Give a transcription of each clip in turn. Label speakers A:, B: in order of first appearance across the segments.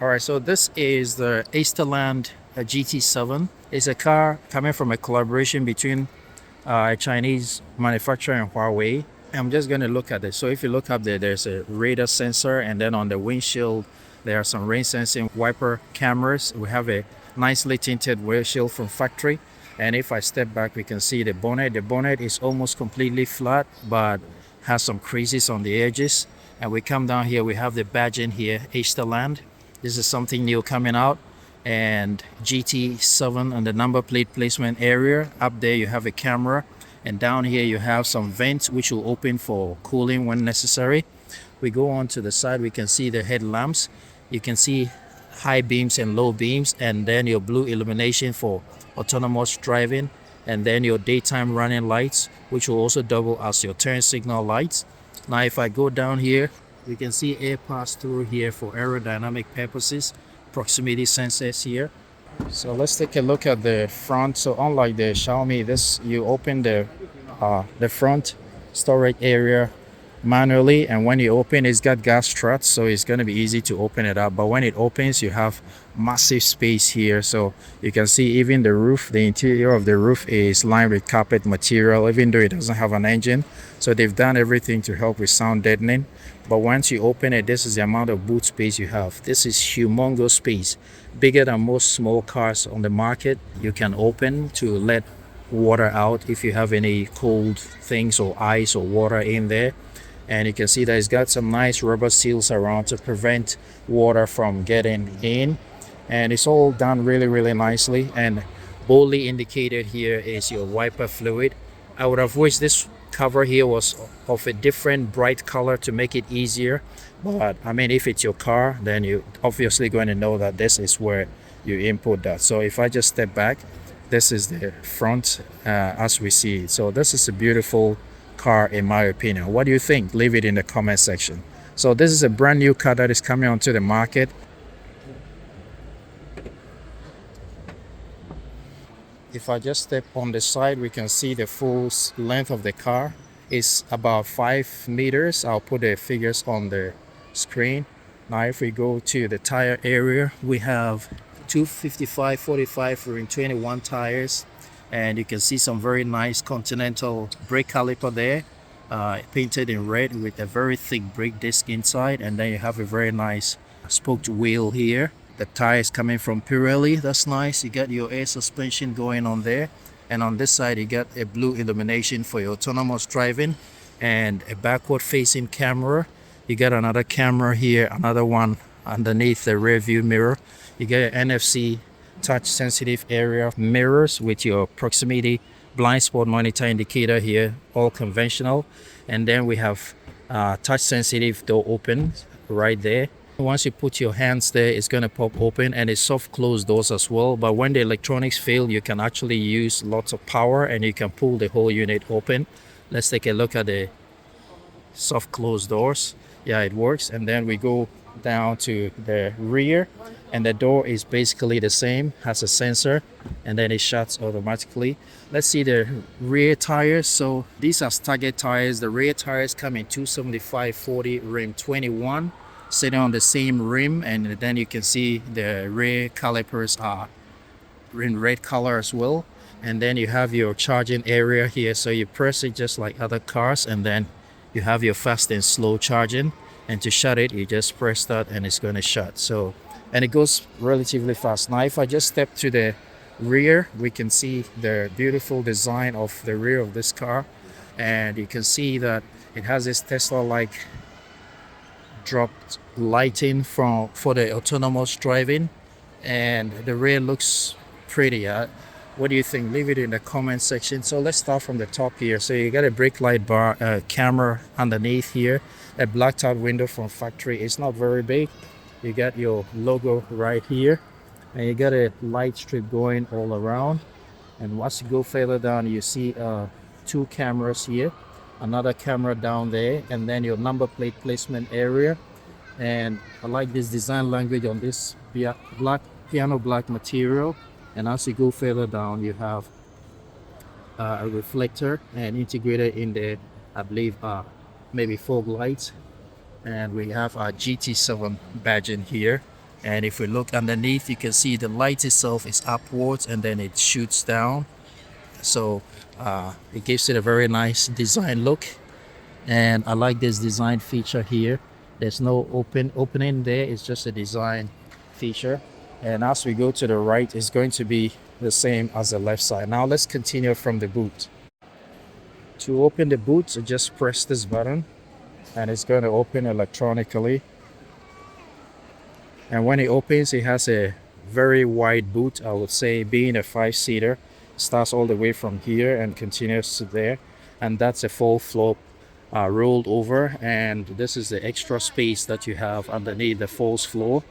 A: All right, so this is the AISTALAND GT7. It's a car coming from a collaboration between a Chinese manufacturer and Huawei. I'm just going to look at it. So if you look up there, there's a radar sensor, and then on the windshield, there are some rain sensing wiper cameras. We have a nicely tinted windshield from factory. And if I step back, we can see the bonnet. The bonnet is almost completely flat, but has some creases on the edges. And we come down here, we have the badge in here, AISTALAND. This is something new coming out, and GT7 on the number plate placement area. Up there you have a camera, and down here you have some vents which will open for cooling when necessary. We go on to the side, we can see the headlamps. You can see high beams and low beams, and then your blue illumination for autonomous driving, and then your daytime running lights, which will also double as your turn signal lights. Now if I go down here, you can see air pass through here for aerodynamic purposes, proximity sensors here. So let's take a look at the front. So unlike the Xiaomi, this you open the front storage area manually, and when you open, it's got gas struts, so it's going to be easy to open it up. But when it opens, you have massive space here. So you can see even the roof, the interior of the roof is lined with carpet material, even though it doesn't have an engine. So they've done everything to help with sound deadening. But once you open it, this is the amount of boot space you have. This is humongous space, bigger than most small cars on the market. You can open to let water out if you have any cold things or ice or water in there. And you can see that it's got some nice rubber seals around to prevent water from getting in. And it's all done really nicely. And boldly indicated here is your wiper fluid. I would have wished this cover here was of a different bright color to make it easier. But I mean, if it's your car, then you're obviously going to know that this is where you input that. So if I just step back, this is the front as we see it. So this is a beautiful car in my opinion. What do you think? Leave it in the comment section. So this is a brand new car that is coming onto the market. If I just step on the side, we can see the full length of the car is about 5 meters. I'll put the figures on the screen. Now if we go to the tire area, we have 255/45 rim 21 tires. And you can see some very nice Continental brake caliper there, painted in red with a very thick brake disc inside. And then you have a very nice spoked wheel here. The tire is coming from Pirelli. That's nice. You got your air suspension going on there. And on this side, you got a blue illumination for your autonomous driving and a backward facing camera. You got another camera here, another one underneath the rear view mirror. You get an NFC touch sensitive area mirrors with your proximity blind spot monitor indicator here, all conventional. And then we have touch sensitive door open right there. Once you put your hands there, it's going to pop open, and it's soft close doors as well. But when the electronics fail, you can actually use lots of power and you can pull the whole unit open. Let's take a look at the soft close doors. Yeah, it works. And then we go down to the rear, and the door is basically the same, has a sensor, and then it shuts automatically. Let's see the rear tires. So these are Target tires. The rear tires come in 275/40 rim 21, sitting on the same rim, and then you can see the rear calipers are in red color as well. And then you have your charging area here, so you press it just like other cars, and then you have your fast and slow charging. And to shut it, you just press that and it's going to shut. So, and it goes relatively fast. Now if I just step to the rear, we can see the beautiful design of the rear of this car, and you can see that it has this Tesla-like dropped lighting for the autonomous driving, and the rear looks pretty. What do you think? Leave it in the comment section. So let's start from the top here. So you got a brake light bar, camera underneath here, a blacked out window from factory. It's not very big. You got your logo right here, and you got a light strip going all around. And once you go further down, you see 2 cameras here, another camera down there, and then your number plate placement area. And I like this design language on this black piano black material. And as you go further down, you have a reflector and integrated in there, I believe, maybe fog lights. And we have our GT7 badge in here. And if we look underneath, you can see the light itself is upwards and then it shoots down. So it gives it a very nice design look. And I like this design feature here. There's no opening there, it's just a design feature. And as we go to the right, it's going to be the same as the left side. Now let's continue from the boot. To open the boot, just press this button and it's going to open electronically. And when it opens, it has a very wide boot. I would say, being a 5-seater, starts all the way from here and continues to there. And that's a full floor rolled over. And this is the extra space that you have underneath the false floor.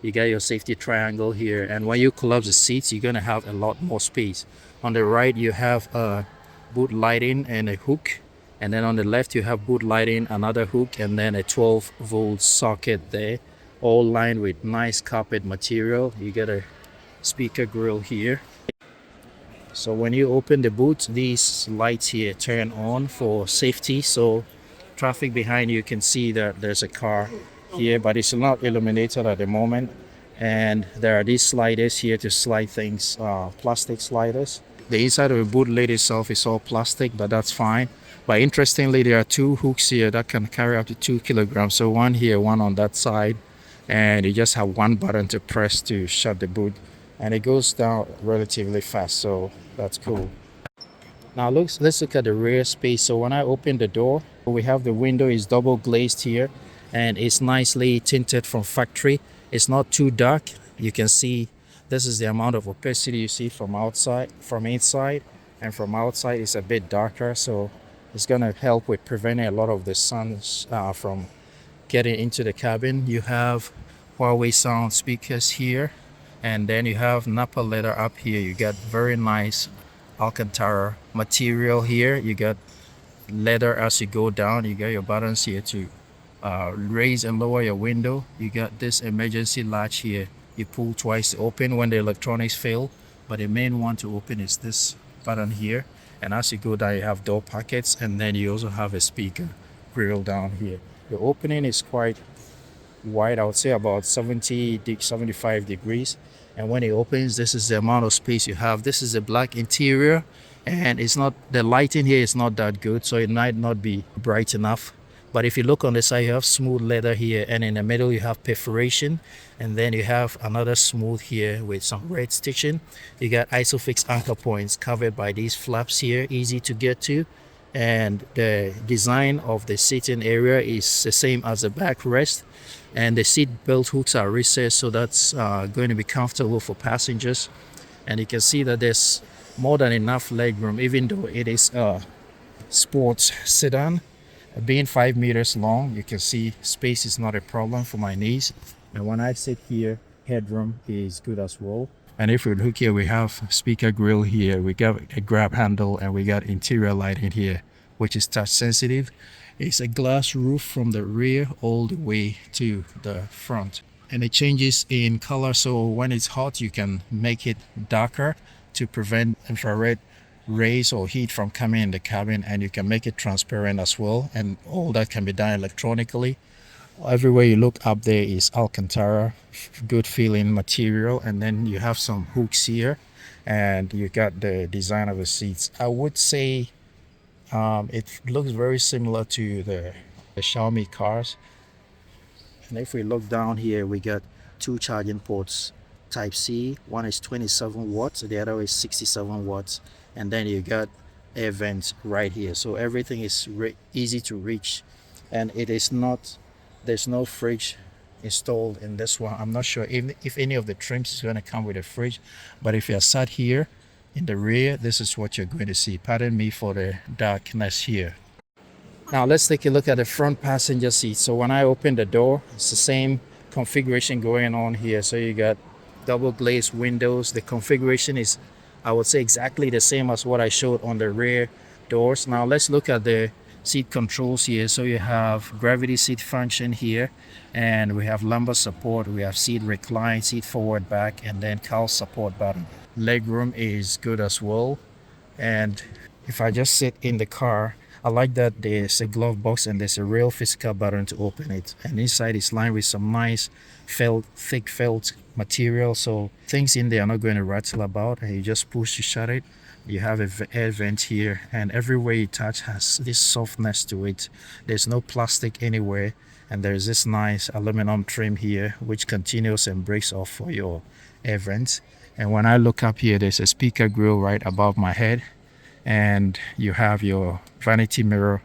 A: You got your safety triangle here. And when you collapse the seats, you're going to have a lot more space. On the right, you have boot lighting and a hook. And then on the left, you have boot lighting, another hook, and then a 12-volt socket there, all lined with nice carpet material. You get a speaker grill here. So when you open the boot, these lights here turn on for safety. So traffic behind you can see that there's a car here, but it's not illuminated at the moment. And there are these sliders here to slide things, plastic sliders. The inside of the boot lid itself is all plastic, but that's fine. But interestingly, there are 2 hooks here that can carry up to 2 kilograms. So one here, one on that side. And you just have one button to press to shut the boot. And it goes down relatively fast, so that's cool. Now let's look at the rear space. So when I open the door, we have the window is double glazed here. And it's nicely tinted from factory. It's not too dark. You can see this is the amount of opacity you see from outside, from inside, and from outside it's a bit darker. So it's gonna help with preventing a lot of the sun from getting into the cabin. You have Huawei sound speakers here, and then you have Napa leather up here. You got very nice Alcantara material here. You got leather as you go down. You got your buttons here to raise and lower your window. You got this emergency latch here. You pull twice to open when the electronics fail, but the main one to open is this button here. And as you go down, you have door pockets, and then you also have a speaker grill down here. The opening is quite wide, I would say about 75 degrees. And when it opens, this is the amount of space you have. This is a black interior, and it's not, the lighting here is not that good, so it might not be bright enough. But if you look on the side, you have smooth leather here, and in the middle you have perforation, and then you have another smooth here with some red stitching. You got isofix anchor points covered by these flaps here, easy to get to. And the design of the seating area is the same as the backrest, and the seat belt hooks are recessed, so that's going to be comfortable for passengers. And you can see that there's more than enough leg room, even though it is a sports sedan. Being 5 meters long, you can see space is not a problem for my knees. And when I sit here, headroom is good as well. And if we look here, we have speaker grill here, we got a grab handle, and we got interior lighting here, which is touch sensitive. It's a glass roof from the rear all the way to the front. And it changes in color, so when it's hot, you can make it darker to prevent infrared rays or heat from coming in the cabin, and you can make it transparent as well, and all that can be done electronically. Everywhere you look up there is Alcantara, good feeling material, and then you have some hooks here, and you got the design of the seats. I would say it looks very similar to the Xiaomi cars. And if we look down here, we got 2 charging ports, type C. One is 27 watts, the other is 67 watts. And then you got air vents right here, so everything is easy to reach. And it is not, there's no fridge installed in this one. I'm not sure if any of the trims is going to come with a fridge, but if you're sat here in the rear, this is what you're going to see. Pardon me for the darkness here. Now let's take a look at the front passenger seat. So when I open the door, it's the same configuration going on here. So you got double glazed windows. The configuration is, I would say, exactly the same as what I showed on the rear doors. Now let's look at the seat controls here. So you have gravity seat function here, and we have lumbar support, we have seat recline, seat forward back, and then cowl support button. Leg room is good as well. And if I just sit in the car, I like that there's a glove box and there's a real physical button to open it, and inside is lined with some nice thick felt material, so things in there are not going to rattle about, and you just push to shut it. You have a air vent here, and everywhere you touch has this softness to it. There's no plastic anywhere, and there's this nice aluminum trim here which continues and breaks off for your air vents. And when I look up here, there's a speaker grill right above my head, and you have your vanity mirror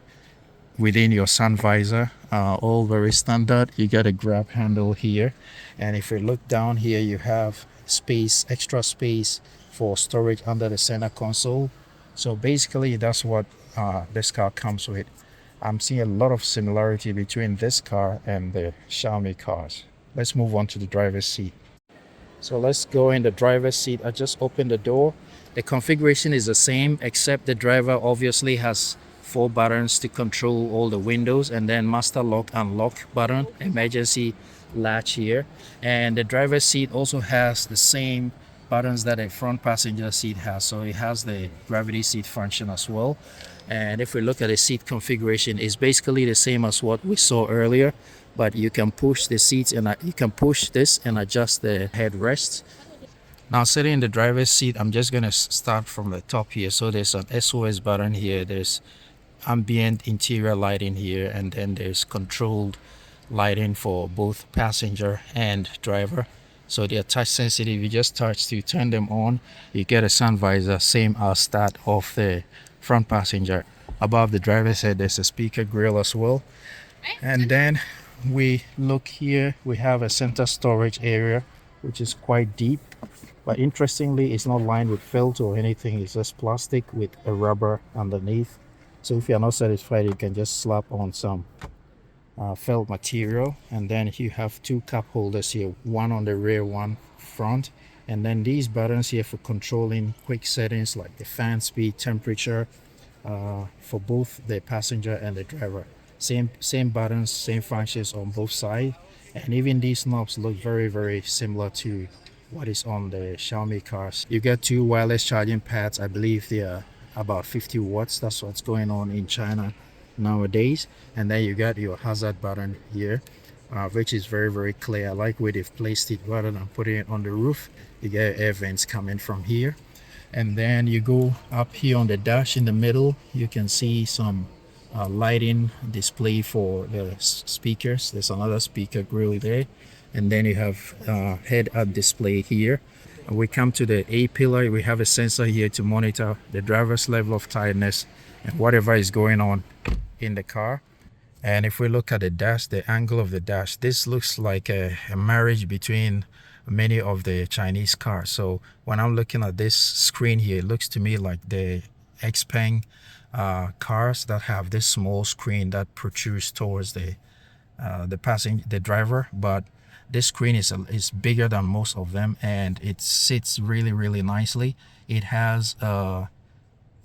A: within your sun visor, all very standard. You got a grab handle here, and if you look down here, you have space, extra space for storage under the center console. So basically that's what this car comes with. I'm seeing a lot of similarity between this car and the Xiaomi cars. Let's move on to the driver's seat. So let's go in the driver's seat. I just opened the door. The configuration is the same, except the driver obviously has 4 buttons to control all the windows, and then master lock unlock button, emergency latch here. And the driver's seat also has the same buttons that a front passenger seat has. So it has the gravity seat function as well. And if we look at the seat configuration, it's basically the same as what we saw earlier, but you can push the seats and you can push this and adjust the headrests. Now sitting in the driver's seat, I'm just going to start from the top here. So there's an SOS button here, there's ambient interior lighting here, and then there's controlled lighting for both passenger and driver. So they are touch sensitive. You just touch to turn them on. You get a sun visor, same as that of the front passenger. Above the driver's head, there's a speaker grill as well. And then we look here, we have a center storage area which is quite deep, but interestingly it's not lined with felt or anything. It's just plastic with a rubber underneath. So if you're not satisfied, you can just slap on some felt material. And then you have 2 cup holders here, one on the rear, one front. And then these buttons here for controlling quick settings like the fan speed, temperature, for both the passenger and the driver. Same buttons, same functions on both sides. And even these knobs look very similar to what is on the Xiaomi cars. You get 2 wireless charging pads. I believe they are about 50 watts. That's what's going on in China nowadays. And then you got your hazard button here, which is very clear. I like where they've placed it. Rather than putting it on the roof, you get air vents coming from here. And then you go up here on the dash in the middle, you can see some lighting display for the speakers. There's another speaker grill there, and then you have head-up display here. And we come to the A pillar. We have a sensor here to monitor the driver's level of tiredness and whatever is going on in the car. And if we look at the dash, the angle of the dash, this looks like a marriage between many of the Chinese cars. So when I'm looking at this screen here, it looks to me like the Xpeng cars that have this small screen that protrudes towards the driver. But this screen is bigger than most of them, and it sits really nicely. It has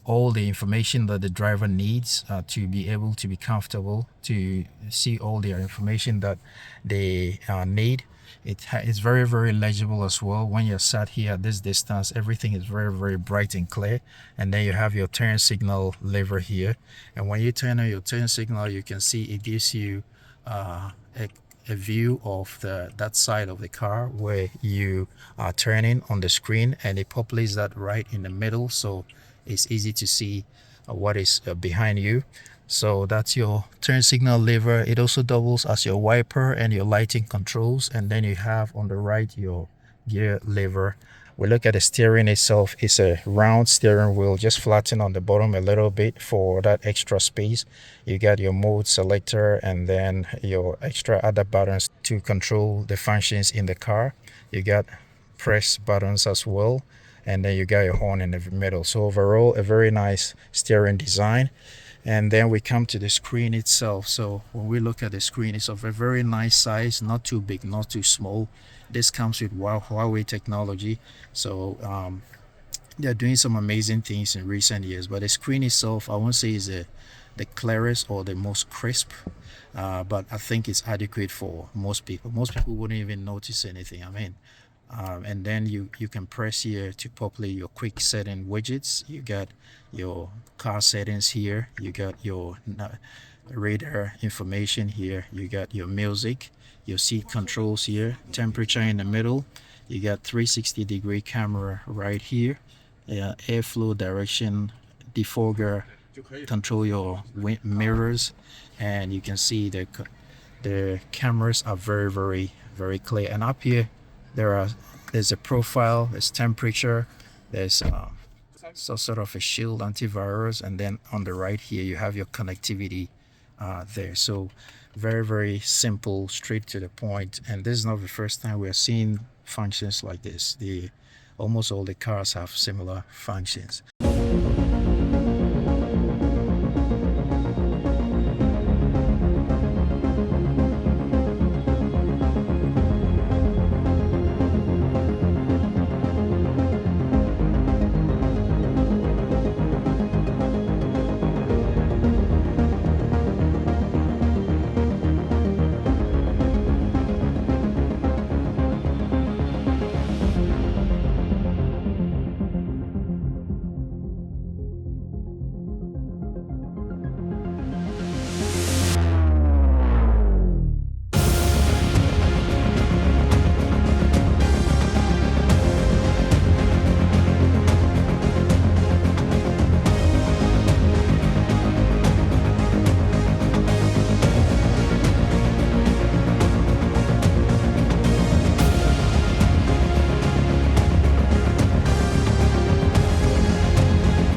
A: all the information that the driver needs to be able to be comfortable to see all their information that they need. It's very legible as well. When you're sat here at this distance, everything is very bright and clear. And then you have your turn signal lever here, and when you turn on your turn signal, you can see it gives you a view of that side of the car where you are turning on the screen, and it populates that right in the middle, so it's easy to see what is behind you. So that's your turn signal lever. It also doubles as your wiper and your lighting controls. And then you have on the right your gear lever. We look at the steering itself. It's a round steering wheel, just flattened on the bottom a little bit for that extra space. You got your mode selector and then your extra other buttons to control the functions in the car. You got press buttons as well, and then you got your horn in the middle. So overall, a very nice steering design. And then we come to the screen itself. So when we look at the screen, it's of a very nice size, not too big, not too small. This comes with Huawei technology. So they're doing some amazing things in recent years. But the screen itself, I won't say is the clearest or the most crisp, but I think it's adequate for most people. Most people wouldn't even notice anything. I mean, And then you can press here to populate your quick setting widgets. You got your car settings here, you got your radar information here, you got your music, your seat controls here, temperature in the middle, you got 360-degree camera right here, airflow direction defogger, control your mirrors, and you can see the cameras are very clear. And up here there's a profile, there's temperature, there's so sort of a shield antivirus, and then on the right here you have your connectivity there. So very simple, straight to the point. And this is not the first time we are seeing functions like this. Almost all the cars have similar functions.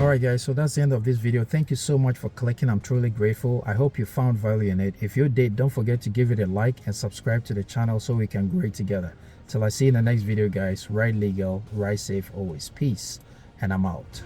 A: Alright guys, so that's the end of this video. Thank you so much for clicking. I'm truly grateful. I hope you found value in it. If you did, don't forget to give it a like and subscribe to the channel so we can grow together. Till I see you in the next video guys, ride legal, ride safe always. Peace, and I'm out.